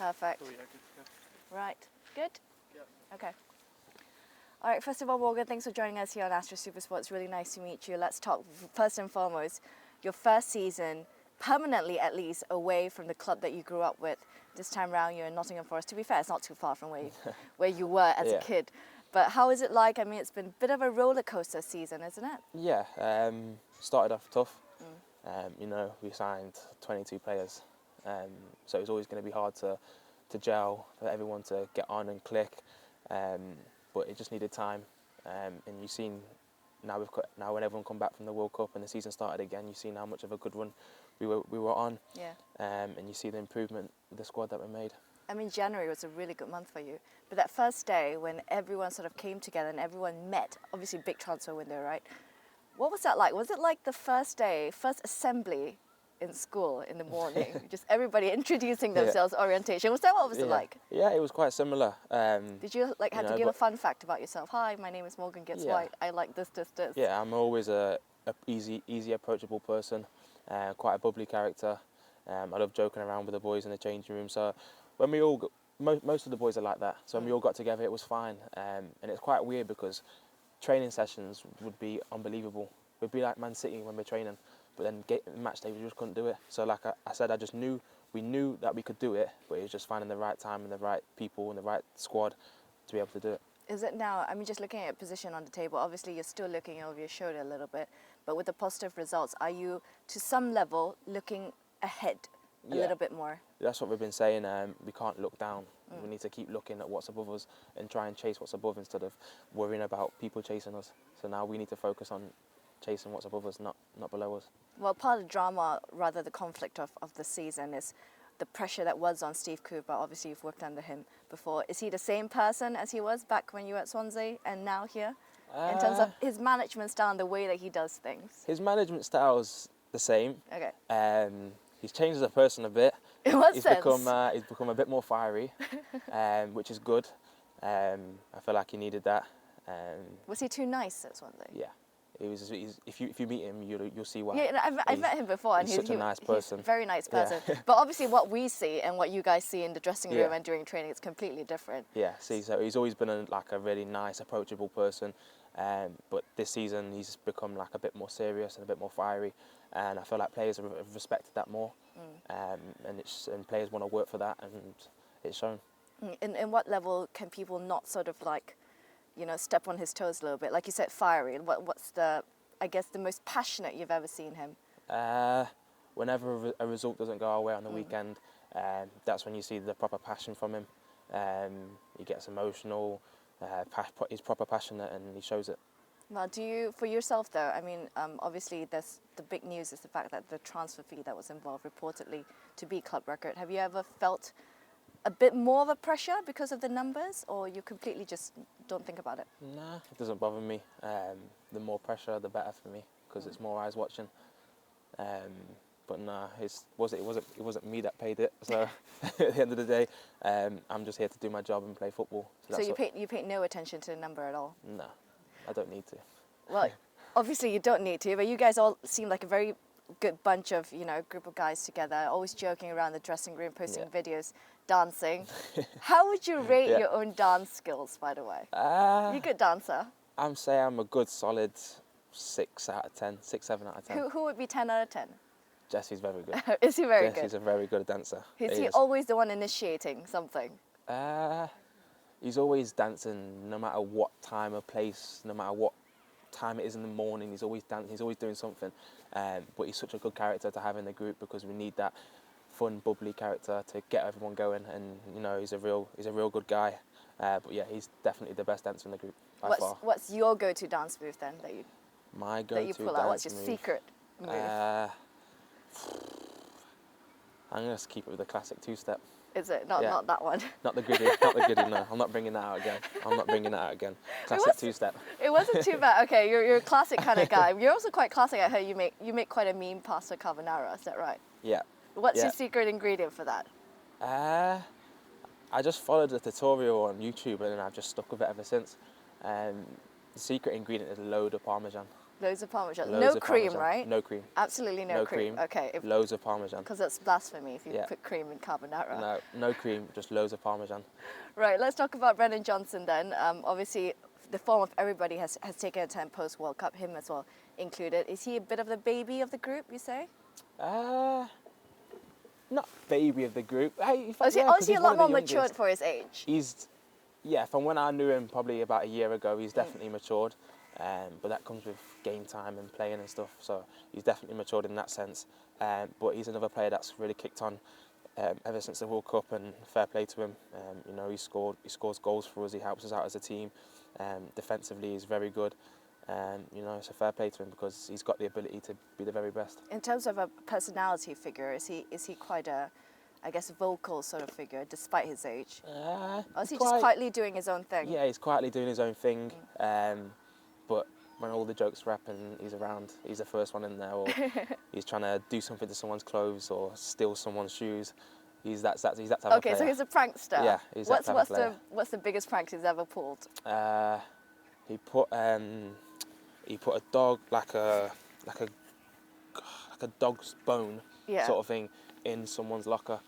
Perfect. Oh, yeah, good to go. Right. Good? Yep. Okay. All right, first of all, Morgan, thanks for joining us here on Astro Super Sports. Really nice to meet you. Let's talk first and foremost, your first season, permanently at least, away from the club that you grew up with. This time around, you're in Nottingham Forest. To be fair, it's not too far from where you were as a kid. But how is it like? I mean, it's been a bit of a roller coaster season, isn't it? Yeah, started off tough. You know, we signed 22 players, so it's always going to be hard to gel, for everyone to get on and click. But it just needed time, and you've seen now when everyone come back from the World Cup and the season started again, you've seen how much of a good run we were on. Yeah. And you see the improvement in the squad that we made. I mean, January was a really good month for you. But that first day when everyone sort of came together and everyone met, obviously big transfer window, right? What was that like? Was it like the first day, first assembly in school in the morning? Just everybody introducing themselves, orientation. Was that what was it like? Yeah, it was quite similar. Did you like have to give a fun fact about yourself? Hi, my name is Morgan Gibbs-White. I like this. Yeah, I'm always a easy, approachable person. Quite a bubbly character. I love joking around with the boys in the changing room. So when we all most of the boys are like that. So when we all got together, it was fine. And it's quite weird because training sessions would be unbelievable. We'd be like Man City when we're training, but then match day we just couldn't do it. So like I said, we knew that we could do it, but it was just finding the right time and the right people and the right squad to be able to do it. Is it now, I mean, just looking at your position on the table, obviously you're still looking over your shoulder a little bit, but with the positive results, are you to some level looking ahead a little bit more? That's what we've been saying. We can't look down. We need to keep looking at what's above us and try and chase what's above instead of worrying about people chasing us. So now we need to focus on chasing what's above us, not below us. Well, part of the drama, rather the conflict of the season is the pressure that was on Steve Cooper. Obviously, you've worked under him before. Is he the same person as he was back when you were at Swansea and now here? In terms of his management style and the way that he does things? His management style's the same. Okay. He's changed as a person a bit. In what sense? He's become a bit more fiery, which is good. I feel like he needed that. Was he too nice at Swansea? Yeah. If you meet him, you'll see why. Yeah, I've met him before, and he's such a nice person. He's a very nice person. Yeah. But obviously, what we see and what you guys see in the dressing room and during training is completely different. Yeah. So he's always been a really nice, approachable person, but this season he's become like a bit more serious and a bit more fiery, and I feel like players have respected that more, and players want to work for that, and it's shown. In what level can people not sort of like, you know, step on his toes a little bit? Like you said, fiery. What's the, I guess, the most passionate you've ever seen him? Whenever a result doesn't go our way on the weekend, that's when you see the proper passion from him. He gets emotional, he's proper passionate, and he shows it. Well, do you, for yourself though, I mean, obviously there's the big news is the fact that the transfer fee that was involved reportedly to be club record. Have you ever felt a bit more of a pressure because of the numbers, or you completely just don't think about it? Nah, it doesn't bother me. The more pressure, the better for me, because it's more eyes watching. But nah, it wasn't me that paid it. So at the end of the day, I'm just here to do my job and play football. So you pay no attention to the number at all? No, I don't need to. Well, obviously you don't need to, but you guys all seem like a very good bunch of, you know, group of guys together, always joking around the dressing room, posting videos, dancing. How would you rate your own dance skills, by the way? You a good dancer? I'm saying I'm a good solid 6 out of 10, 6, 7 out of 10. Who would be 10 out of 10? Jesse's very good. Is he very good? Jesse's a very good dancer. Is he always the one initiating something? He's always dancing, no matter what time or place, no matter what time it is in the morning. He's always dancing. He's always doing something. But he's such a good character to have in the group, because we need that fun, bubbly character to get everyone going. And you know, he's a real good guy. But yeah, he's definitely the best dancer in the group by far. What's your go-to dance move then that you? My go-to dance move. What's your secret move? I'm gonna keep it with the classic two-step. Is it not that one? Not the goodie. Not the goodie. No, I'm not bringing that out again. Classic two-step. It wasn't too bad. Okay, you're a classic kind of guy. You're also quite classic. I heard you make quite a mean pasta carbonara. Is that right? Yeah. What's your secret ingredient for that? I just followed the tutorial on YouTube, and then I've just stuck with it ever since. The secret ingredient is a load of Parmesan. Loads of Parmesan. Loads No of cream, Parmesan. right? No cream. Absolutely no, No cream. cream. Okay, Loads of Parmesan. because that's blasphemy if you Yeah. put cream in carbonara. No, no cream, just loads of Parmesan. Right, let's talk about Brennan Johnson then. Obviously, the form of everybody has taken a turn post-World Cup, him as well included. Is he a bit of the baby of the group, you say? Not baby of the group. Hey, Is he a lot more matured for his age? Yeah, from when I knew him probably about a year ago, he's definitely matured. But that comes with game time and playing and stuff, so he's definitely matured in that sense. But he's another player that's really kicked on ever since the World Cup, and fair play to him. You know, he scores goals for us, he helps us out as a team. Defensively, he's very good. You know, it's a fair play to him because he's got the ability to be the very best. In terms of a personality figure, is he quite a, I guess, vocal sort of figure despite his age? Or is he just quietly doing his own thing? Yeah, he's quietly doing his own thing. But when all the jokes rap and he's around, he's the first one in there, or he's trying to do something to someone's clothes or steal someone's shoes. He's that type of player. Okay, so he's a prankster. Yeah, he's that type of player. What's the biggest prank he's ever pulled? He put a dog like a dog's bone sort of thing in someone's locker.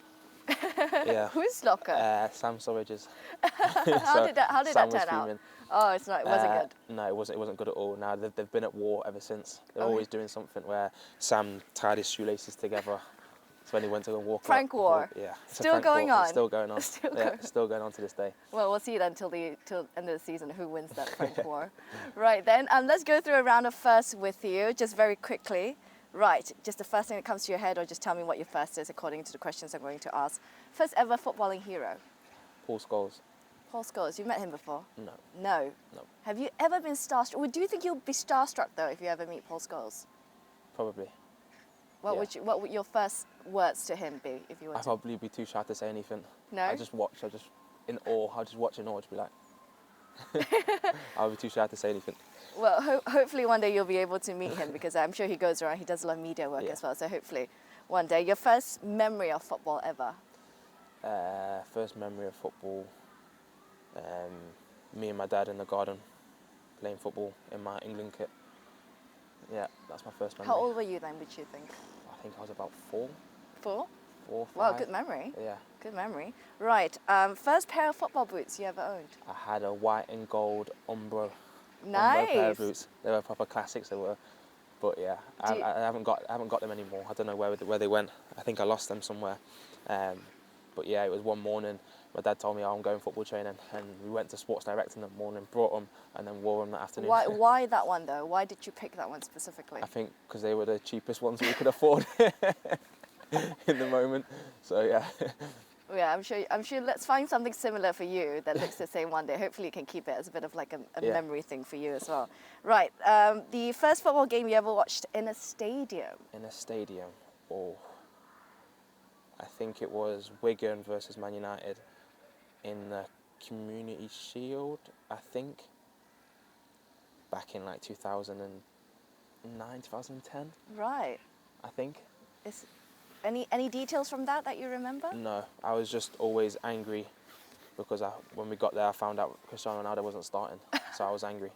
Yeah. Whose locker? Sam Surridge's. How did that Sam turn out? Oh, it's not. It wasn't good. No, it wasn't good at all. Now they've been at war ever since. They're always doing something where Sam tied his shoelaces together. So when he went to go walk. Prank war. Yeah. Still going on. It's still going on. Still going on to this day. Well, we'll see then till end of the season who wins that prank war. Right then, let's go through a round of firsts with you, just very quickly. Right, just the first thing that comes to your head, or just tell me what your first is according to the questions I'm going to ask. First ever footballing hero? Paul Scholes. Paul Scholes. You've met him before? No. No? No. Have you ever been starstruck? Well, do you think you'll be starstruck, though, if you ever meet Paul Scholes? Probably. What would your first words to him be, if you were I'd probably be too shy to say anything. No? I just watch, in awe, I'll just watch in awe, just be like... I'll be too shy to say anything. Well, hopefully one day you'll be able to meet him, because I'm sure he goes around, he does a lot of media work as well, so hopefully one day. Your first memory of football ever? First memory of football, me and my dad in the garden playing football in my England kit. Yeah, that's my first memory. How old were you then, would you think? I think I was about 4. 4? 4, 5. Wow, good memory. Yeah. Good memory. Right, first pair of football boots you ever owned? I had a white and gold Umbro. Nice. Umbro pair of boots. They were proper classics, they were. But yeah, I haven't got them anymore. I don't know where they went. I think I lost them somewhere. But yeah, it was one morning. My dad told me, I'm going football training, and we went to Sports Direct in the morning, brought them, and then wore them that afternoon. Why that one though? Why did you pick that one specifically? I think because they were the cheapest ones we could afford in the moment. So yeah. Yeah, I'm sure. Let's find something similar for you that looks the same one day. Hopefully, you can keep it as a bit of like a memory thing for you as well. Right. The first football game you ever watched in a stadium? In a stadium, I think it was Wigan versus Man United in the Community Shield. I think back in like 2009, 2010. Right. I think. Any details from that you remember? No, I was just always angry because when we got there, I found out Cristiano Ronaldo wasn't starting, so I was angry.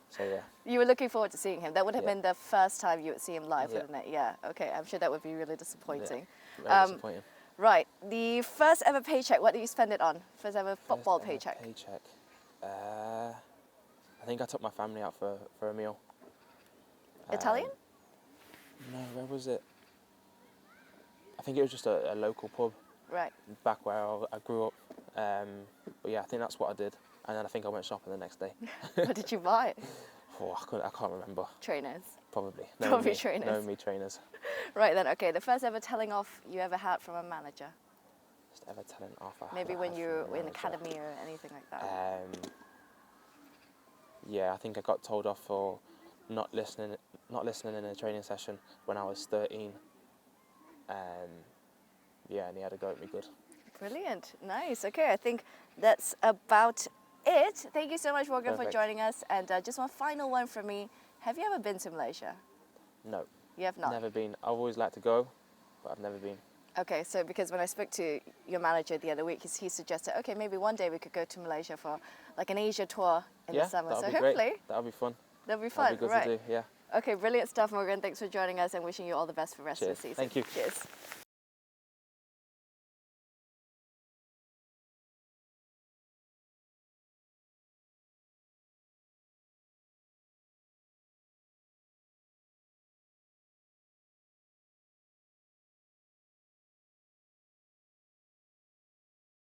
So yeah. You were looking forward to seeing him. That would have been the first time you would see him live, wouldn't it? Yeah. Okay. I'm sure that would be really disappointing. Yeah, very disappointing. Right. The first ever paycheck. What did you spend it on? First ever football paycheck. Paycheck. I think I took my family out for a meal. Italian? No, where was it? I think it was just a local pub. Right. Back where I grew up. But yeah, I think that's what I did. And then I think I went shopping the next day. What did you buy? I can't remember. Trainers. Probably. Probably trainers. No, me trainers. Right then, okay. The first ever telling off you ever had from a manager? Just ever telling off. Maybe when you were in academy or anything like that. Yeah, I think I got told off for not listening in a training session when I was 13. Yeah, and he had a go at me good. Brilliant. Nice. Okay, I think that's about it. Thank you so much, Morgan, for joining us. And just one final one from me. Have you ever been to Malaysia? No. You have not? Never been. I've always liked to go, but I've never been. Okay, so because when I spoke to your manager the other week, he suggested, okay, maybe one day we could go to Malaysia for like an Asia tour in the summer. That'll so be hopefully. great. That'll be fun. That'll be fun, That'd be good right? to do, yeah. Okay, brilliant stuff, Morgan. Thanks for joining us and wishing you all the best for the rest of the Cheers. season. Thank you. Cheers.